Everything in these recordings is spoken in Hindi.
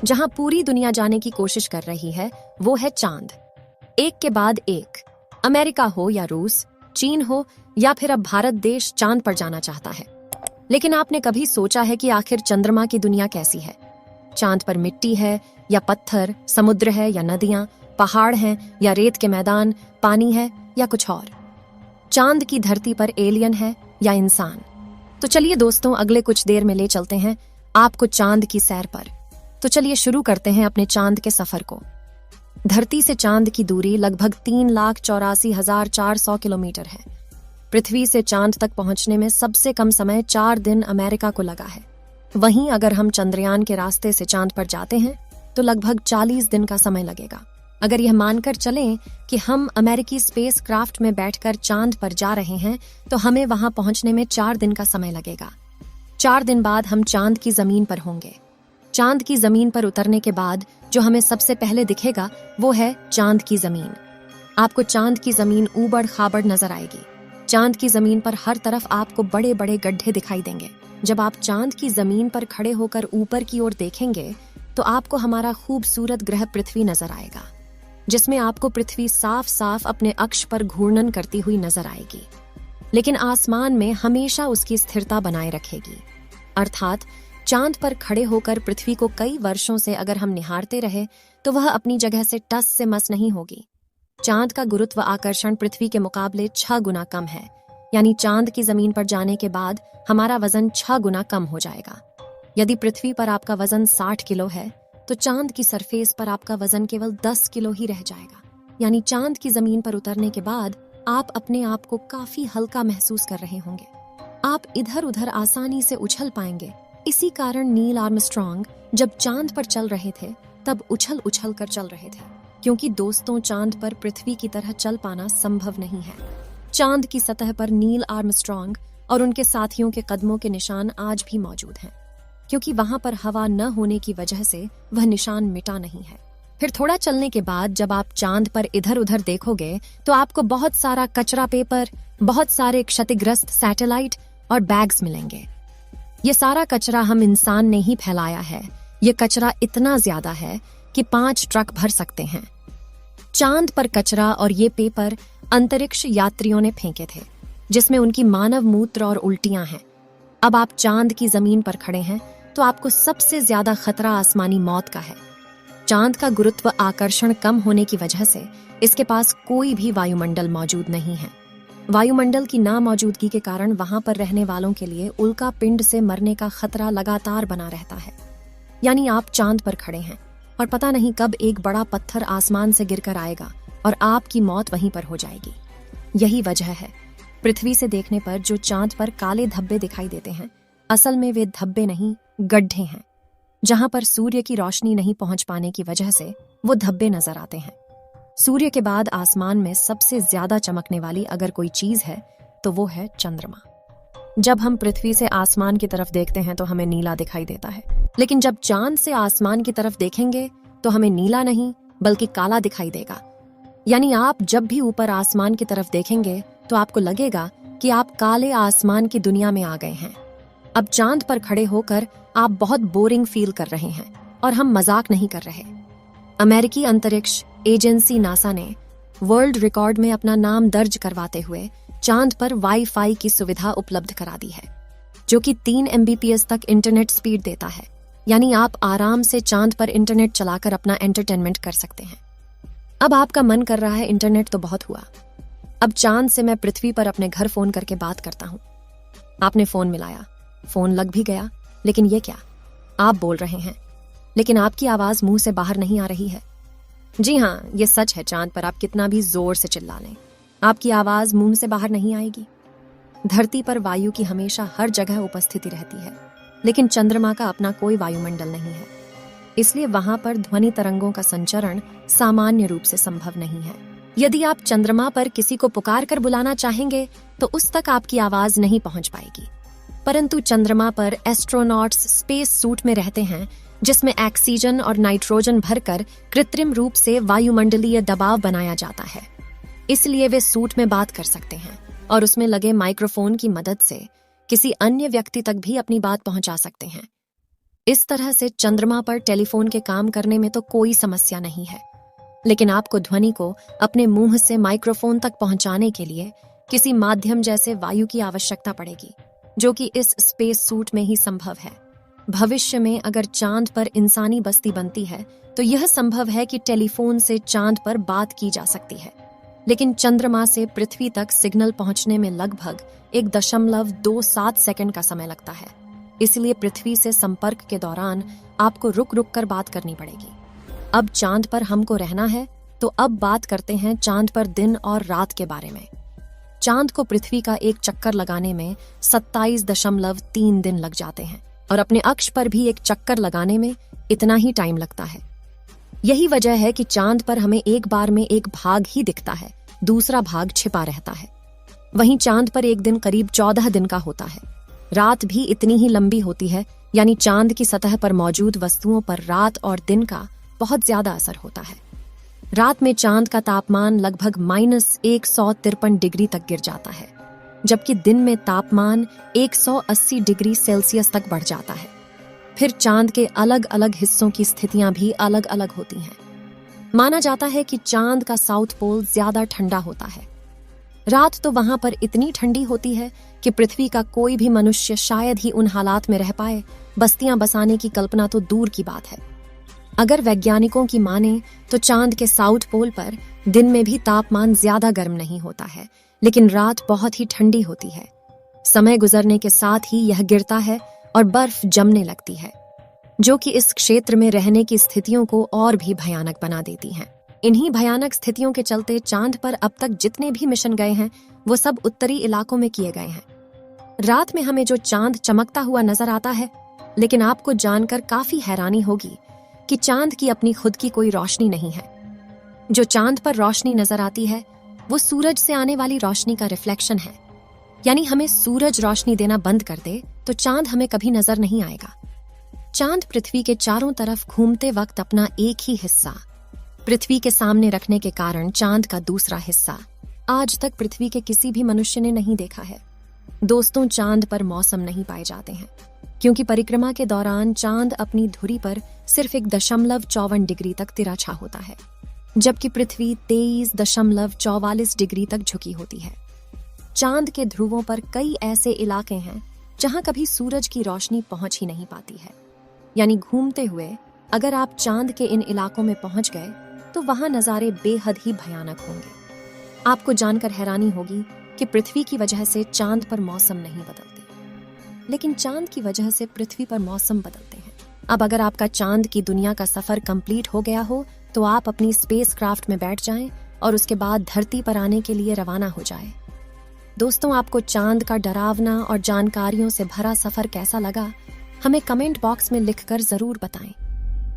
जहां पूरी दुनिया जाने की कोशिश कर रही है वो है चांद। एक के बाद एक, अमेरिका हो या रूस, चीन हो या फिर अब भारत देश चांद पर जाना चाहता है। लेकिन आपने कभी सोचा है कि आखिर चंद्रमा की दुनिया कैसी है? चांद पर मिट्टी है या पत्थर, समुद्र है या नदियां, पहाड़ हैं या रेत के मैदान, पानी है या कुछ और? चांद की धरती पर एलियन है या इंसान? तो चलिए दोस्तों, अगले कुछ देर में ले चलते हैं आपको चांद की सैर पर। तो चलिए शुरू करते हैं अपने चांद के सफर को। धरती से चांद की दूरी लगभग 3,84,400 किलोमीटर है। पृथ्वी से चांद तक पहुंचने में सबसे कम समय 4 दिन अमेरिका को लगा है। वहीं अगर हम चंद्रयान के रास्ते से चांद पर जाते हैं तो लगभग 40 दिन का समय लगेगा। अगर यह मानकर चलें कि हम अमेरिकी स्पेस क्राफ्ट में बैठकर चांद पर जा रहे हैं तो हमें वहां पहुंचने में 4 दिन का समय लगेगा। 4 दिन बाद हम चांद की जमीन पर होंगे। चांद की जमीन पर उतरने के बाद जो हमें सबसे पहले दिखेगा वो है चांद की जमीन। आपको चांद की जमीन ऊबड़ खाबड़ नजर आएगी। चांद की जमीन पर हर तरफ आपको बड़े बड़े गड्ढे दिखाई देंगे। जब आप चांद की जमीन पर खड़े होकर ऊपर की ओर देखेंगे तो आपको हमारा खूबसूरत ग्रह पृथ्वी नजर आएगा, जिसमें आपको पृथ्वी साफ साफ अपने अक्ष पर घूर्णन करती हुई नजर आएगी, लेकिन आसमान में हमेशा उसकी स्थिरता बनाए रखेगी। अर्थात चांद पर खड़े होकर पृथ्वी को कई वर्षों से अगर हम निहारते रहे तो वह अपनी जगह से टस से मस नहीं होगी। चांद का गुरुत्व आकर्षण पृथ्वी के मुकाबले 6 गुना कम है, यानी चांद की जमीन पर जाने के बाद हमारा वजन 6 गुना कम हो जाएगा। यदि पृथ्वी पर आपका वजन 60 किलो है तो चांद की सरफेस पर आपका वजन केवल 10 किलो ही रह जाएगा। यानी चांद की जमीन पर उतरने के बाद आप अपने आप को काफी हल्का महसूस कर रहे होंगे। आप इधर उधर आसानी से उछल पाएंगे। इसी कारण नील आर्मस्ट्रॉन्ग जब चांद पर चल रहे थे तब उछल उछल कर चल रहे थे, क्योंकि दोस्तों चांद पर पृथ्वी की तरह चल पाना संभव नहीं है। चांद की सतह पर नील आर्मस्ट्रॉन्ग और उनके साथियों के कदमों के निशान आज भी मौजूद हैं, क्योंकि वहां पर हवा न होने की वजह से वह निशान मिटा नहीं है। फिर थोड़ा चलने के बाद जब आप चांद पर इधर उधर देखोगे तो आपको बहुत सारा कचरा पेपर, बहुत सारे क्षतिग्रस्त सैटेलाइट और बैग्स मिलेंगे। ये सारा कचरा हम इंसान ने ही फैलाया है। ये कचरा इतना ज्यादा है कि 5 ट्रक भर सकते हैं। चांद पर कचरा और ये पेपर अंतरिक्ष यात्रियों ने फेंके थे, जिसमें उनकी मानव मूत्र और उल्टियां हैं। अब आप चांद की जमीन पर खड़े हैं तो आपको सबसे ज्यादा खतरा आसमानी मौत का है। चांद का गुरुत्व आकर्षण कम होने की वजह से इसके पास कोई भी वायुमंडल मौजूद नहीं है। वायुमंडल की नामौजूदगी के कारण वहां पर रहने वालों के लिए उल्का पिंड से मरने का खतरा लगातार बना रहता है। यानी आप चांद पर खड़े हैं और पता नहीं कब एक बड़ा पत्थर आसमान से गिरकर आएगा और आपकी मौत वहीं पर हो जाएगी। यही वजह है पृथ्वी से देखने पर जो चांद पर काले धब्बे दिखाई देते हैं, असल में वे धब्बे नहीं, गड्ढे हैं। जहां पर सूर्य की रोशनी नहीं पहुंच पाने की वजह से वो धब्बे नजर आते हैं। सूर्य के बाद आसमान में सबसे ज्यादा चमकने वाली अगर कोई चीज है तो वो है चंद्रमा। जब हम पृथ्वी से आसमान की तरफ देखते हैं तो हमें नीला दिखाई देता है, लेकिन जब चांद से आसमान की तरफ देखेंगे तो हमें नीला नहीं बल्कि काला दिखाई देगा। यानी आप जब भी ऊपर आसमान की तरफ देखेंगे तो आपको लगेगा कि आप काले आसमान की दुनिया में आ गए हैं। अब चांद पर खड़े होकर आप बहुत बोरिंग फील कर रहे हैं और हम मजाक नहीं कर रहे। अमेरिकी अंतरिक्ष एजेंसी नासा ने वर्ल्ड रिकॉर्ड में अपना नाम दर्ज करवाते हुए चांद पर वाईफाई की सुविधा उपलब्ध करा दी है, जो कि 3 MBPS तक इंटरनेट स्पीड देता है। यानी आप आराम से चांद पर इंटरनेट चलाकर अपना एंटरटेनमेंट कर सकते हैं। अब आपका मन कर रहा है इंटरनेट तो बहुत हुआ, अब चांद से मैं पृथ्वी पर अपने घर फोन करके बात करता हूँ। आपने फोन मिलाया, फोन लग भी गया, लेकिन ये क्या, आप बोल रहे हैं लेकिन आपकी आवाज मुंह से बाहर नहीं आ रही है। जी हाँ, ये सच है, चांद पर आप कितना भी जोर से चिल्ला लें, आपकी आवाज मुंह से बाहर नहीं आएगी। धरती पर वायु की हमेशा हर जगह उपस्थिति रहती है, लेकिन चंद्रमा का अपना कोई वायुमंडल नहीं है, इसलिए वहां पर ध्वनि तरंगों का संचरण सामान्य रूप से संभव नहीं है। यदि आप चंद्रमा पर किसी को पुकार कर बुलाना चाहेंगे तो उस तक आपकी आवाज नहीं पहुंच पाएगी। परंतु चंद्रमा पर एस्ट्रोनॉट्स स्पेस सूट में रहते हैं, जिसमें ऑक्सीजन और नाइट्रोजन भरकर कृत्रिम रूप से वायुमंडलीय दबाव बनाया जाता है। इसलिए वे सूट में बात कर सकते हैं और उसमें लगे माइक्रोफोन की मदद से किसी अन्य व्यक्ति तक भी अपनी बात पहुंचा सकते हैं। इस तरह से चंद्रमा पर टेलीफोन के काम करने में तो कोई समस्या नहीं है, लेकिन आपको ध्वनि को अपने मुंह से माइक्रोफोन तक पहुंचाने के लिए किसी माध्यम जैसे वायु की आवश्यकता पड़ेगी, जो कि इस स्पेस सूट में ही संभव है। भविष्य में अगर चांद पर इंसानी बस्ती बनती है तो यह संभव है कि टेलीफोन से चांद पर बात की जा सकती है, लेकिन चंद्रमा से पृथ्वी तक सिग्नल पहुंचने में लगभग 1.27 सेकंड का समय लगता है। इसलिए पृथ्वी से संपर्क के दौरान आपको रुक रुक कर बात करनी पड़ेगी। अब चांद पर हमको रहना है, तो अब बात करते हैं चांद पर दिन और रात के बारे में। चांद को पृथ्वी का एक चक्कर लगाने में 27.3 दिन लग जाते हैं और अपने अक्ष पर भी एक चक्कर लगाने में इतना ही टाइम लगता है। यही वजह है कि चांद पर हमें एक बार में एक भाग ही दिखता है, दूसरा भाग छिपा रहता है। वहीं चांद पर एक दिन करीब 14 दिन का होता है। रात भी इतनी ही लंबी होती है, यानी चांद की सतह पर मौजूद वस्तुओं पर रात और दिन का बहुत ज्यादा असर होता है। रात में चांद का तापमान लगभग -153 डिग्री तक गिर जाता है, जबकि दिन में तापमान 180 डिग्री सेल्सियस तक बढ़ जाता है। फिर चांद के अलग अलग हिस्सों की स्थितियां भी अलग अलग होती हैं। माना जाता है कि चांद का साउथ पोल ज्यादा ठंडा होता है। रात तो वहां पर इतनी ठंडी होती है कि पृथ्वी का कोई भी मनुष्य शायद ही उन हालात में रह पाए। बस्तियां बसाने की कल्पना तो दूर की बात है। अगर वैज्ञानिकों की माने तो चांद के साउथ पोल पर दिन में भी तापमान ज्यादा गर्म नहीं होता है, लेकिन रात बहुत ही ठंडी होती है। समय गुजरने के साथ ही यह गिरता है और बर्फ जमने लगती है, जो कि इस क्षेत्र में रहने की स्थितियों को और भी भयानक बना देती हैं। इन्हीं भयानक स्थितियों के चलते चांद पर अब तक जितने भी मिशन गए हैं वो सब उत्तरी इलाकों में किए गए हैं। रात में हमें जो चांद चमकता हुआ नजर आता है, लेकिन आपको जानकर काफी हैरानी होगी कि चांद की अपनी खुद की कोई रोशनी नहीं है। जो चांद पर रोशनी नजर आती है वो सूरज से आने वाली रोशनी का रिफ्लेक्शन है। यानी हमें सूरज रोशनी देना बंद कर दे तो चांद हमें कभी नजर नहीं आएगा। चांद पृथ्वी के चारों तरफ घूमते वक्त अपना एक ही हिस्सा पृथ्वी के सामने रखने के कारण चांद का दूसरा हिस्सा आज तक पृथ्वी के किसी भी मनुष्य ने नहीं देखा है। दोस्तों, चांद पर मौसम नहीं पाए जाते हैं, क्योंकि परिक्रमा के दौरान चांद अपनी धुरी पर सिर्फ 1.54 डिग्री तक तिरछा होता है, जबकि पृथ्वी 23.44 डिग्री तक झुकी होती है। चांद के ध्रुवों पर कई ऐसे इलाके हैं जहां कभी सूरज की रोशनी पहुंच ही नहीं पाती है। यानी घूमते हुए अगर आप चांद के इन इलाकों में पहुंच गए तो वहां नजारे बेहद ही भयानक होंगे। आपको जानकर हैरानी होगी कि पृथ्वी की वजह से चांद पर मौसम नहीं बदलते, लेकिन चांद की वजह से पृथ्वी पर मौसम बदलते हैं। अब अगर आपका चांद की दुनिया का सफर कंप्लीट हो गया हो तो आप अपनी स्पेस क्राफ्ट में बैठ जाएं और उसके बाद धरती पर आने के लिए रवाना हो जाएं। दोस्तों, आपको चांद का डरावना और जानकारियों से भरा सफर कैसा लगा, हमें कमेंट बॉक्स में लिखकर जरूर बताएं।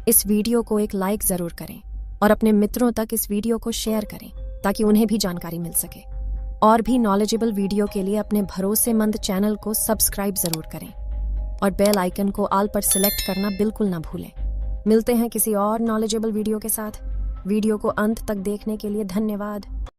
इस वीडियो को एक लाइक जरूर करें और अपने मित्रों तक इस वीडियो को शेयर करें ताकि उन्हें भी जानकारी मिल सके। और भी नॉलेजेबल वीडियो के लिए अपने भरोसेमंद चैनल को सब्सक्राइब जरूर करें और बेल आइकन को ऑल पर सिलेक्ट करना बिल्कुल ना भूलें। मिलते हैं किसी और नॉलेजेबल वीडियो के साथ। वीडियो को अंत तक देखने के लिए धन्यवाद।